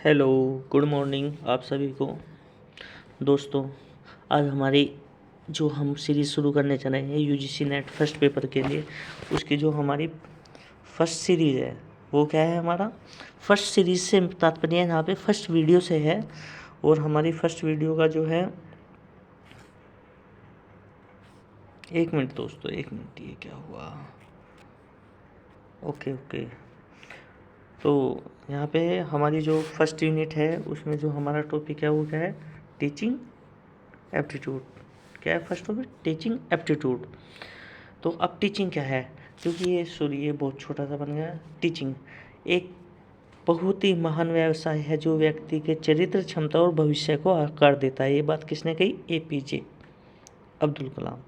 Hello, good morning आप सभी को। दोस्तों, आज हमारी जो हम सीरीज़ शुरू करने जा रहे हैं यूजीसी नेट फर्स्ट पेपर के लिए, उसकी जो हमारी फर्स्ट सीरीज़ है वो क्या है। हमारा फर्स्ट सीरीज़ से तात्पर्य यहाँ पे फर्स्ट वीडियो से है। और हमारी फर्स्ट वीडियो का जो है, एक मिनट दोस्तों, एक मिनट, ये क्या हुआ। ओके। तो यहाँ पे हमारी जो फर्स्ट यूनिट है उसमें जो हमारा टॉपिक है वो क्या है, टीचिंग एप्टीट्यूड। क्या है फर्स्ट टॉपिक, टीचिंग एप्टीट्यूड। तो अब टीचिंग क्या है, क्योंकि ये बहुत छोटा सा बन गया। टीचिंग एक बहुत ही महान व्यवसाय है जो व्यक्ति के चरित्र, क्षमता और भविष्य को आकार देता है। ये बात किसने कही, एपीजे अब्दुल कलाम।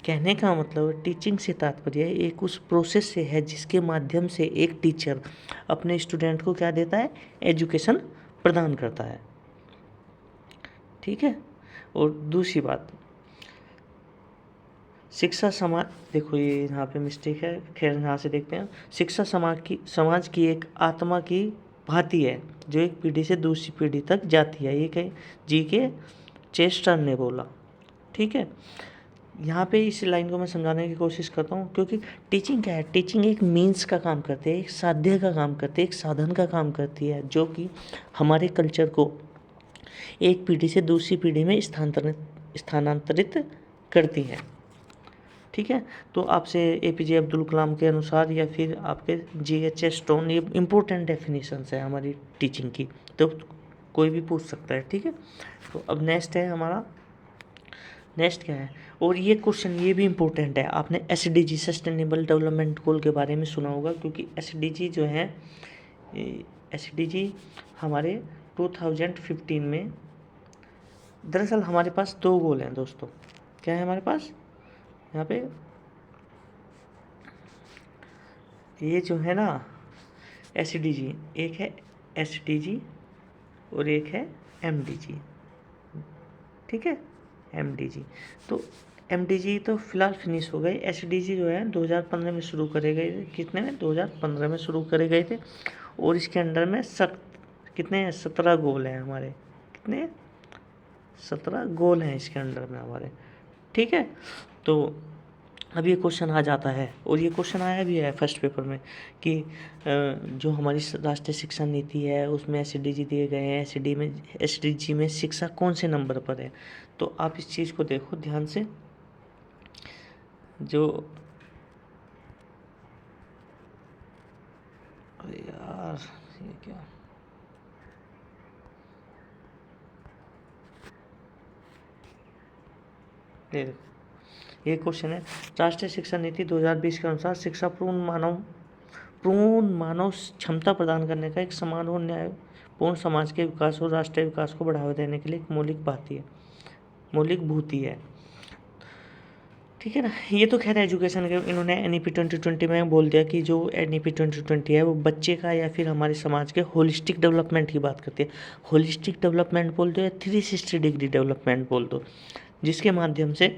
कहने का मतलब टीचिंग से तात्पर्य एक उस प्रोसेस से है जिसके माध्यम से एक टीचर अपने स्टूडेंट को क्या देता है, एजुकेशन प्रदान करता है। ठीक है। और दूसरी बात, शिक्षा समाज, देखो ये यहाँ पे मिस्टेक है, खैर यहाँ से देखते हैं। शिक्षा समाज की एक आत्मा की भांति है जो एक पीढ़ी से दूसरी पीढ़ी तक जाती है। ये कहे जी के चेस्टर ने बोला। ठीक है। यहाँ पे इस लाइन को मैं समझाने की कोशिश करता हूँ, क्योंकि टीचिंग क्या है, टीचिंग एक मीन्स का काम करती है, एक साध्य का काम करती है, एक साधन का काम करती है, जो कि हमारे कल्चर को एक पीढ़ी से दूसरी पीढ़ी में स्थानांतरित करती है। ठीक है। तो आपसे एपीजे अब्दुल कलाम के अनुसार या फिर आपके जीएचएस स्टोन, ये इम्पोर्टेंट डेफिनेशंस है हमारी टीचिंग की, तो कोई भी पूछ सकता है। ठीक है। तो अब नेक्स्ट है हमारा, नेक्स्ट क्या है, और ये क्वेश्चन ये भी इम्पोर्टेंट है। आपने एसडीजी सस्टेनेबल डेवलपमेंट गोल के बारे में सुना होगा, क्योंकि एसडीजी जो है, एसडीजी हमारे 2015 में, दरअसल हमारे पास दो गोल हैं दोस्तों। क्या है हमारे पास यहाँ पे, ये जो है ना एसडीजी, एक है एसडीजी और एक है एमडीजी। ठीक है, एमडीजी। तो एमडीजी तो फिलहाल फिनिश हो गई। एसडीजी जो है 2015 में शुरू करे गए थे। कितने में, 2015 में शुरू करे गए थे। और इसके अंडर में कितने 17 गोल हैं हमारे। कितने, 17 गोल हैं इसके अंडर में हमारे। ठीक है। तो अब ये क्वेश्चन आ जाता है, और ये क्वेश्चन आया भी है फर्स्ट पेपर में, कि जो हमारी राष्ट्रीय शिक्षा नीति है उसमें एसडीजी दिए गए हैं। एसडीजी में शिक्षा कौन से नंबर पर है। तो आप इस चीज़ को देखो ध्यान से, जो अरे यार ये क्या, ये क्वेश्चन है, राष्ट्रीय शिक्षा नीति 2020 के अनुसार शिक्षा पूर्ण मानव क्षमता प्रदान करने का एक समान और न्यायपूर्ण समाज के विकास और राष्ट्रीय विकास को बढ़ावा देने के लिए एक मौलिक भूति है। ठीक है ना। ये तो खैर एजुकेशन के, इन्होंने एनईपी 2020 में बोल दिया कि जो एनईपी 2020 है वो बच्चे का या फिर हमारे समाज के होलिस्टिक डेवलपमेंट की बात करती है। होलिस्टिक डेवलपमेंट बोल दो या 360 डिग्री डेवलपमेंट बोल दो, जिसके माध्यम से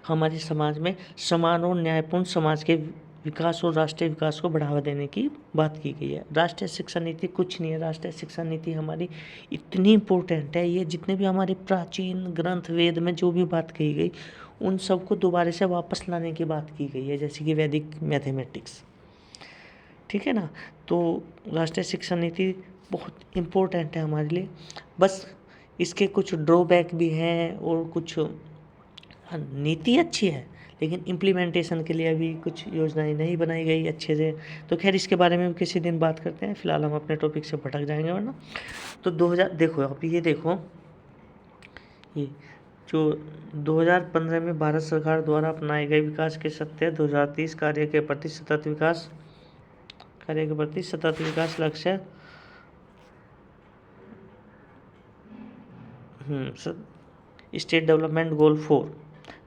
हमारे समाज में समान और न्यायपूर्ण समाज के विकास और राष्ट्रीय विकास को बढ़ावा देने की बात की गई है। राष्ट्रीय शिक्षा नीति कुछ नहीं है, राष्ट्रीय शिक्षा नीति हमारी इतनी इम्पोर्टेंट है, ये जितने भी हमारे प्राचीन ग्रंथ वेद में जो भी बात कही गई उन सबको दोबारा से वापस लाने की बात की गई है, जैसे कि वैदिक मैथमेटिक्स। ठीक है ना। तो राष्ट्रीय शिक्षा नीति बहुत इम्पोर्टेंट है हमारे लिए। बस इसके कुछ ड्रॉबैक भी हैं और कुछ, नीति अच्छी है लेकिन इम्प्लीमेंटेशन के लिए अभी कुछ योजनाएं नहीं बनाई गई अच्छे से। तो खैर इसके बारे में किसी दिन बात करते हैं, फिलहाल हम अपने टॉपिक से भटक जाएंगे वरना। तो 2000 देखो, अब ये देखो, ये जो 2015 में भारत सरकार द्वारा अपनाए गए विकास के सत्य 2030 कार्य के प्रति सतत विकास लक्ष्य स्टेट डेवलपमेंट गोल 4।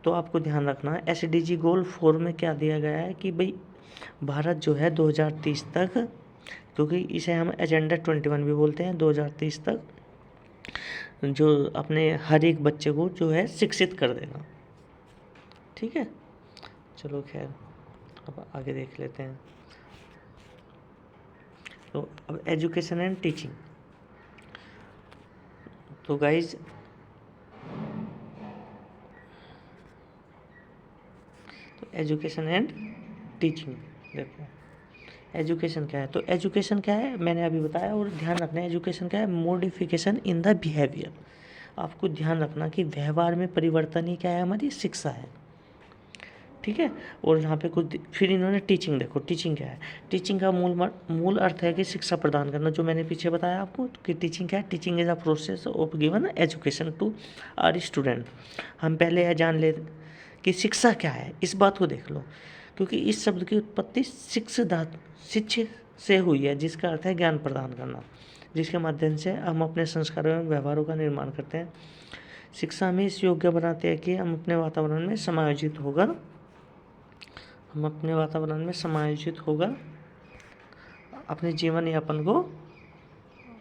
तो आपको ध्यान रखना है एसडीजी गोल 4 में क्या दिया गया है कि भाई भारत जो है 2030 तक, क्योंकि इसे हम एजेंडा 21 भी बोलते हैं, 2030 तक जो अपने हर एक बच्चे को जो है शिक्षित कर देगा। ठीक है। चलो खैर अब आगे देख लेते हैं। तो अब एजुकेशन एंड टीचिंग, तो गाइज तो एजुकेशन एंड टीचिंग, देखो एजुकेशन क्या है, तो एजुकेशन क्या है मैंने अभी बताया, और ध्यान रखना है एजुकेशन क्या है, मॉडिफिकेशन इन द बिहेवियर। आपको ध्यान रखना कि व्यवहार में परिवर्तन ही क्या है, हमारी शिक्षा है, ठीक है। और यहाँ पे कुछ फिर इन्होंने टीचिंग, देखो टीचिंग क्या है, टीचिंग का मूल अर्थ है कि शिक्षा प्रदान करना, जो मैंने पीछे बताया आपको कि टीचिंग क्या है, teaching is a process of given education to our student. हम पहले यह जान ले कि शिक्षा क्या है, इस बात को देख लो, क्योंकि इस शब्द की उत्पत्ति शिक्ष से हुई है, जिसका अर्थ है ज्ञान प्रदान करना, जिसके माध्यम से हम अपने संस्कारों एवं व्यवहारों का निर्माण करते हैं। शिक्षा हमें इस योग्य बनाते हैं कि हम अपने वातावरण में समायोजित होकर अपने जीवन यापन को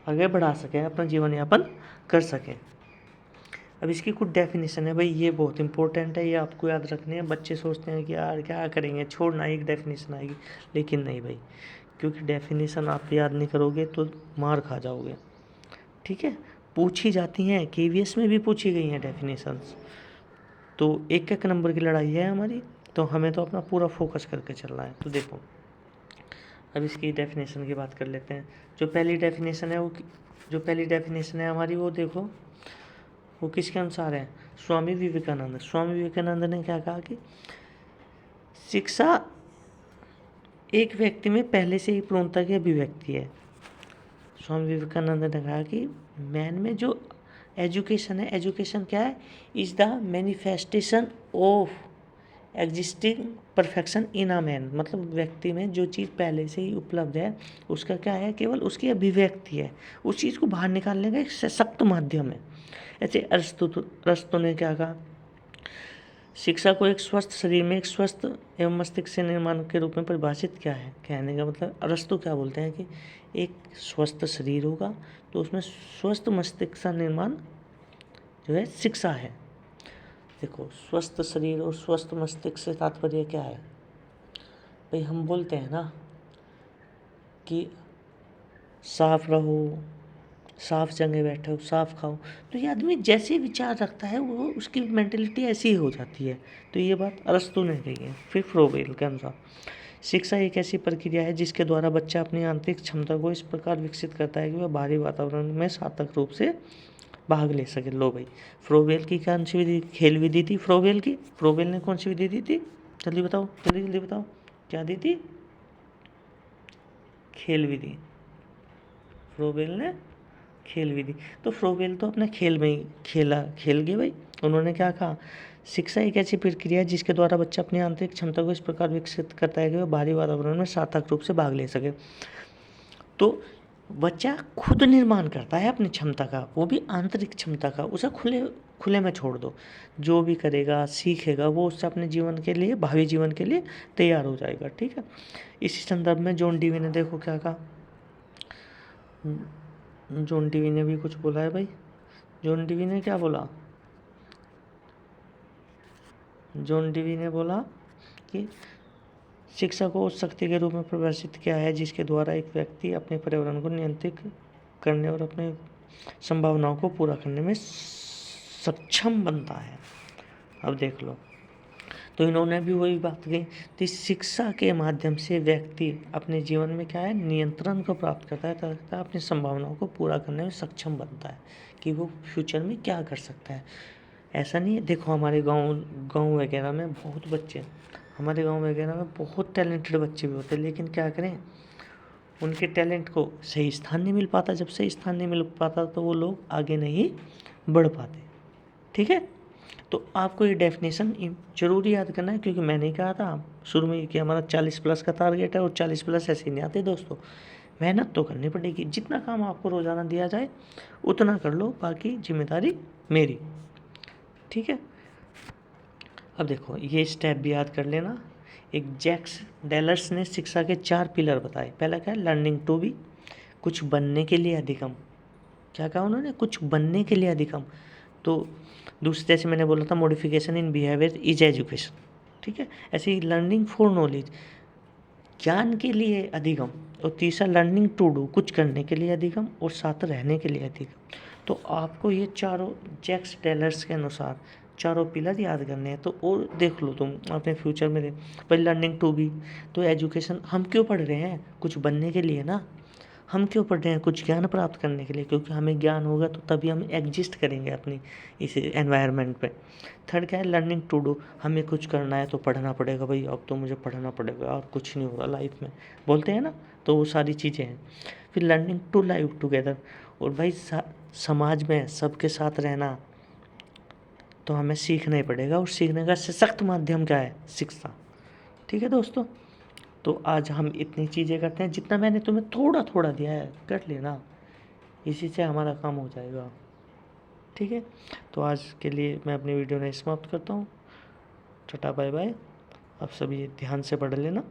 आगे बढ़ा सकें, अपना जीवन यापन कर सकें। अब इसकी कुछ डेफिनेशन है भाई, ये बहुत इंपॉर्टेंट है, ये आपको याद रखनी है। बच्चे सोचते हैं कि यार क्या करेंगे, छोड़ना, एक डेफिनेशन आएगी, लेकिन नहीं भाई, क्योंकि डेफिनेशन आप याद नहीं करोगे तो मार खा जाओगे, ठीक है। पूछी जाती हैं, KVS में भी पूछी गई हैं डेफिनेशंस, तो एक एक नंबर की लड़ाई है हमारी, तो हमें तो अपना पूरा फोकस करके चलना है। तो देखो अब इसकी डेफिनेशन की बात कर लेते हैं। जो पहली डेफिनेशन है हमारी, वो देखो वो किसके अनुसार है, स्वामी विवेकानंद ने क्या कहा कि शिक्षा एक व्यक्ति में पहले से ही पूर्णता की अभिव्यक्ति है। स्वामी विवेकानंद ने कहा कि मैन में जो एजुकेशन है, एजुकेशन क्या है, is the manifestation of existing perfection in a man, मतलब व्यक्ति में जो चीज़ पहले से ही उपलब्ध है उसका क्या है, केवल उसकी अभिव्यक्ति है, उस चीज़ को बाहर निकालने का एक सशक्त माध्यम है। ऐसे अरस्तु ने क्या कहा, शिक्षा को एक स्वस्थ शरीर में एक स्वस्थ एवं मस्तिष्क से निर्माण के रूप में परिभाषित किया है। कहने का मतलब अरस्तु क्या बोलते हैं कि एक स्वस्थ शरीर होगा तो उसमें स्वस्थ मस्तिष्क का निर्माण जो है शिक्षा है। देखो स्वस्थ शरीर और स्वस्थ मस्तिष्क से तात्पर्य क्या है भाई, हम बोलते हैं ना कि साफ रहो, साफ जगह बैठो, साफ खाओ, तो ये आदमी जैसे विचार रखता है वो उसकी मेंटेलिटी ऐसी ही हो जाती है। तो ये बात अरस्तु ने कही है। फिर फ्रोबेल के अनुसार शिक्षा एक ऐसी प्रक्रिया है जिसके द्वारा बच्चा अपनी आंतरिक क्षमता को इस प्रकार विकसित करता है कि वह बाहरी वातावरण में सार्थक रूप से भाग ले सके। लो भाई, फ्रोबेल की कौन सी विधि, खेल विधि थी फ्रोबेल ने कौन सी विधि दी थी, जल्दी बताओ क्या दी थी, खेल विधि। फ्रोबेल ने खेल विधि, तो फ्रोबेल तो अपने खेल में ही खेल गए भाई। उन्होंने क्या कहा, शिक्षा एक ऐसी प्रक्रिया है जिसके द्वारा बच्चा अपनी आंतरिक क्षमता को इस प्रकार विकसित करता है कि वह बाहरी वातावरण में सार्थक रूप से भाग ले सके। तो बच्चा खुद निर्माण करता है अपनी क्षमता का, वो भी आंतरिक क्षमता का, उसे खुले में छोड़ दो, जो भी करेगा सीखेगा वो उससे अपने जीवन के लिए, भावी जीवन के लिए तैयार हो जाएगा, ठीक है। इसी संदर्भ में जॉन डीवी ने देखो क्या कहा, जॉन डीवी ने भी कुछ बोला है भाई। जॉन डीवी ने क्या बोला, जॉन डीवी ने बोला कि शिक्षा को उस शक्ति के रूप में परिभाषित किया है जिसके द्वारा एक व्यक्ति अपने पर्यावरण को नियंत्रित करने और अपने संभावनाओं को पूरा करने में सक्षम बनता है। अब देख लो, तो इन्होंने भी वही बात कही कि शिक्षा के माध्यम से व्यक्ति अपने जीवन में क्या है, नियंत्रण को प्राप्त करता है तथा अपनी संभावनाओं को पूरा करने में सक्षम बनता है कि वो फ्यूचर में क्या कर सकता है। ऐसा नहीं है, देखो हमारे गांव वगैरह में बहुत बच्चे, हमारे गांव वगैरह में बहुत टैलेंटेड बच्चे भी होते हैं, लेकिन क्या करें, उनके टैलेंट को सही स्थान नहीं मिल पाता। जब सही स्थान नहीं मिल पाता तो वो लोग आगे नहीं बढ़ पाते, ठीक है। तो आपको ये डेफिनेशन जरूरी याद करना है, क्योंकि मैंने कहा था शुरू में कि हमारा 40+ का टारगेट है, और 40+ ऐसे नहीं आते दोस्तों, मेहनत तो करनी पड़ेगी। जितना काम आपको रोज़ाना दिया जाए उतना कर लो, बाकी जिम्मेदारी मेरी, ठीक है। अब देखो ये स्टेप भी याद कर लेना। एक जैक्स डेलर्स ने शिक्षा के 4 पिलर बताए। पहला क्या है, लर्निंग टू बी, कुछ बनने के लिए अधिकम। क्या कहा उन्होंने, कुछ बनने के लिए अधिकम। तो दूसरे जैसे मैंने बोला था, modification in behaviour is education, ठीक है। ऐसे ही लर्निंग फॉर नॉलेज, ज्ञान के लिए अधिगम, और तीसरा लर्निंग टू डू, कुछ करने के लिए अधिगम, और साथ रहने के लिए अधिगम। तो आपको ये चारों जैक्स टेलर्स के अनुसार चारों पिलर याद करने हैं। तो और देख लो तुम अपने फ्यूचर में भाई लर्निंग टू बी, तो एजुकेशन हम क्यों पढ़ रहे हैं? कुछ बनने के लिए ना। हम क्यों पढ़ रहे हैं? कुछ ज्ञान प्राप्त करने के लिए, क्योंकि हमें ज्ञान होगा तो तभी हम एग्जिस्ट करेंगे अपनी इस एनवायरनमेंट पे। थर्ड क्या है? लर्निंग टू डू, हमें कुछ करना है तो पढ़ना पड़ेगा भाई, अब तो मुझे पढ़ना पड़ेगा और कुछ नहीं होगा लाइफ में, बोलते हैं ना, तो वो सारी चीज़ें हैं। फिर लर्निंग टू लाइव टुगेदर, और भाई समाज में सबके साथ रहना, तो हमें सीखना ही पड़ेगा, और सीखने का सशक्त माध्यम क्या है? शिक्षा। ठीक है दोस्तों, तो आज हम इतनी चीज़ें करते हैं, जितना मैंने तुम्हें थोड़ा थोड़ा दिया है कर लेना, इसी से हमारा काम हो जाएगा। ठीक है, तो आज के लिए मैं अपनी वीडियो नहीं समाप्त करता हूँ। टाटा बाय बाय, आप सभी ध्यान से पढ़ लेना।